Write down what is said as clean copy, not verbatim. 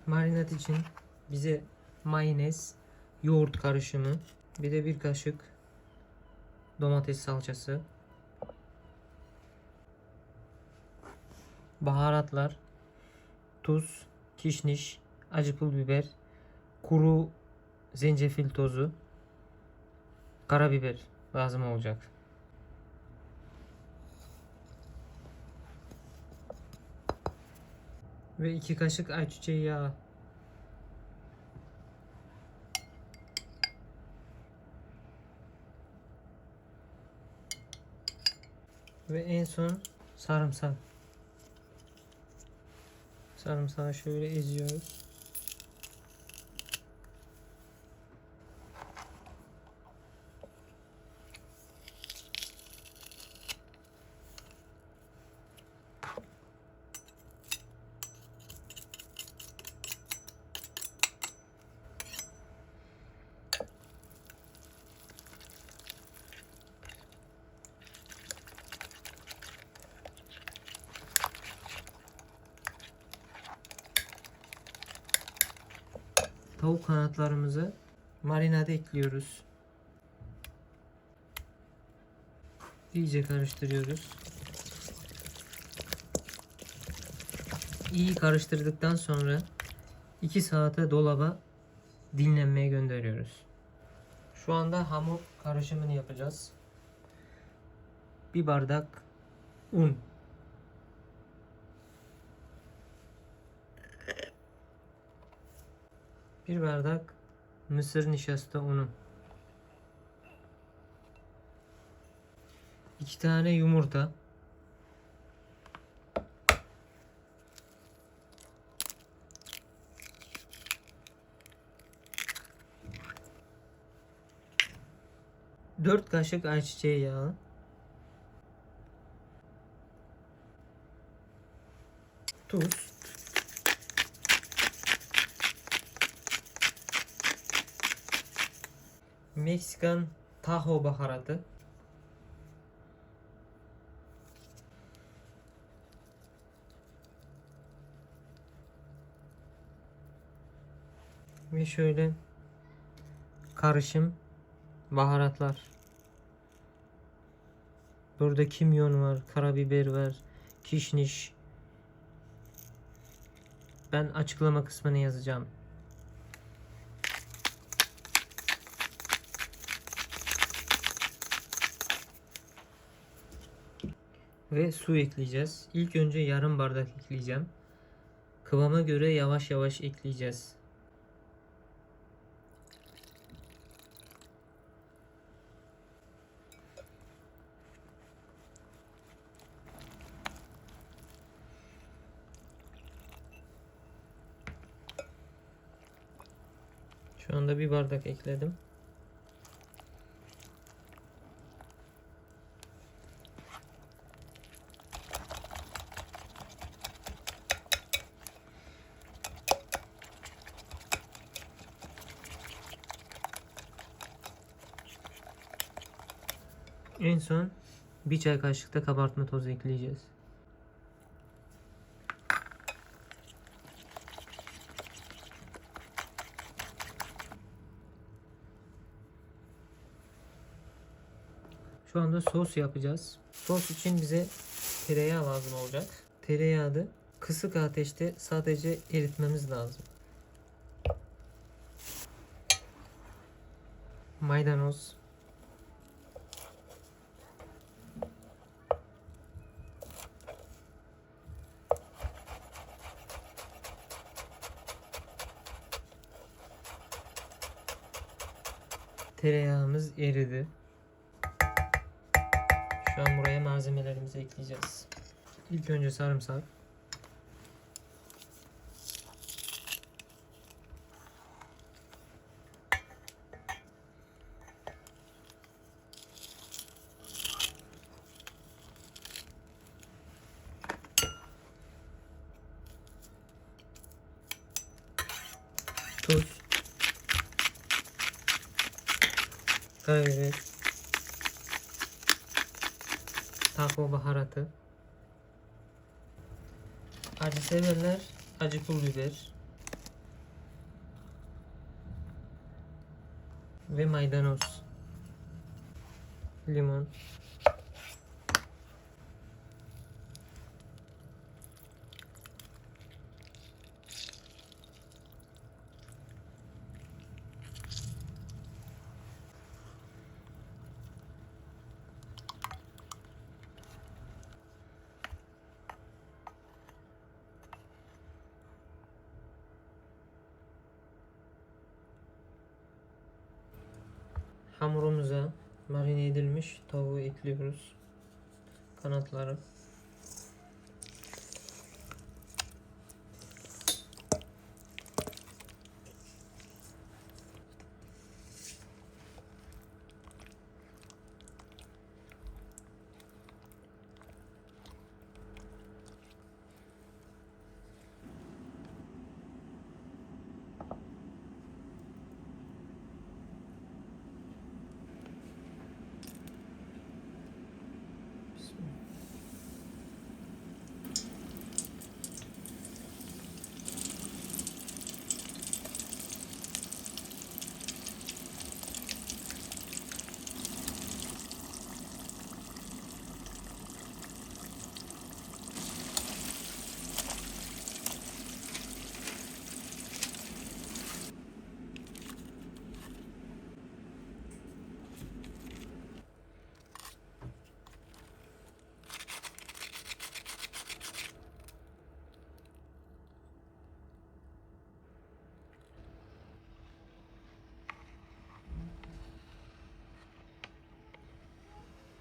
Marinat için bize mayonez, yoğurt karışımı, bir de bir kaşık domates salçası, baharatlar, tuz, kişniş, acı pul biber, kuru zencefil tozu, karabiber lazım olacak. Ve 2 kaşık ayçiçeği yağı. Ve en son sarımsak. Sarımsağı şöyle eziyoruz. Tavuk kanatlarımızı marinade ekliyoruz. İyice karıştırıyoruz. İyi karıştırdıktan sonra 2 saate dolaba dinlenmeye gönderiyoruz. Şu anda hamur karışımını yapacağız. 1 bardak un. 1 bardak mısır nişasta unu. 2 tane yumurta. 4 kaşık ayçiçeği yağı. Tuz. Meksikan taho baharatı. Ve şöyle karışım baharatlar. Burada kimyon var, karabiber var, kişniş. Ben açıklama kısmına yazacağım. Ve su ekleyeceğiz. İlk önce yarım bardak ekleyeceğim. Kıvama göre yavaş yavaş ekleyeceğiz. Şu anda 1 bardak ekledim. En son 1 çay kaşığı da kabartma tozu ekleyeceğiz. Şu anda sos yapacağız. Sos için bize tereyağı lazım olacak. Tereyağı da kısık ateşte sadece eritmemiz lazım. Maydanoz. Tereyağımız eridi. Şu an buraya malzemelerimizi ekleyeceğiz. İlk önce sarımsak. Tuz. Karabiber. Taco baharatı. Acı severler acı pul biber. ve maydanoz, limon, hamurumuza marine edilmiş tavuğu ekliyoruz. Kanatları.